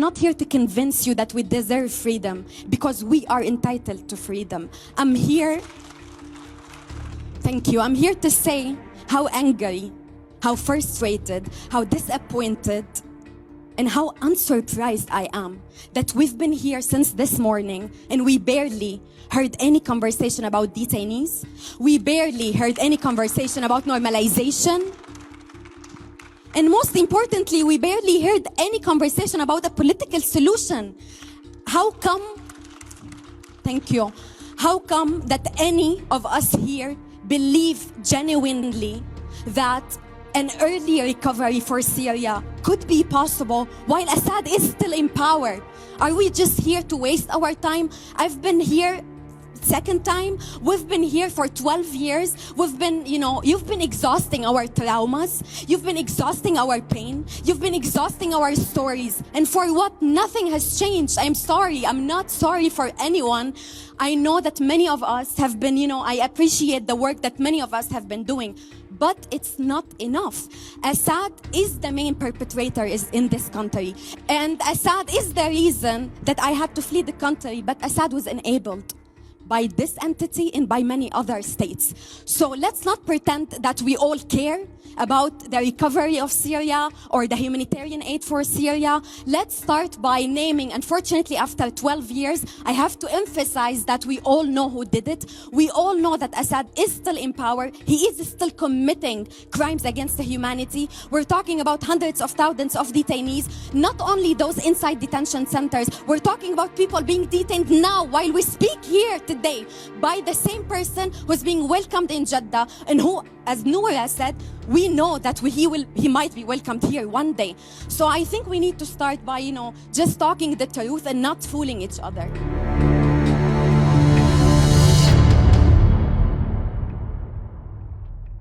not here to convince you that we deserve freedom, because we are entitled to freedom. I'm here to say how angry, how frustrated, how disappointed, and how unsurprised I am that we've been here since this morning and we barely heard any conversation about detainees. We barely heard any conversation about normalization. And most importantly, we barely heard any conversation about a political solution. How come that any of us here believe genuinely that an early recovery for Syria could be possible while Assad is still in power? Are we just here to waste our time? I've been here second time. We've been here for 12 years. You've been exhausting our traumas. You've been exhausting our pain. You've been exhausting our stories. And for what? Nothing has changed. I'm sorry. I'm not sorry for anyone. I know that many of us have been, I appreciate the work that many of us have been doing. But it's not enough. Assad is the main perpetrator in this country. And Assad is the reason that I had to flee the country. But Assad was enabled by this entity and by many other states. So let's not pretend that we all care about the recovery of Syria or the humanitarian aid for Syria. Let's start by naming, unfortunately, after 12 years, I have to emphasize that we all know who did it. We all know that Assad is still in power. He is still committing crimes against the humanity. We're talking about hundreds of thousands of detainees, not only those inside detention centers. We're talking about people being detained now while we speak here today by the same person who's being welcomed in Jeddah and who, as Noura said, we know that he might be welcomed here one day. So I think we need to start by, just talking the truth and not fooling each other.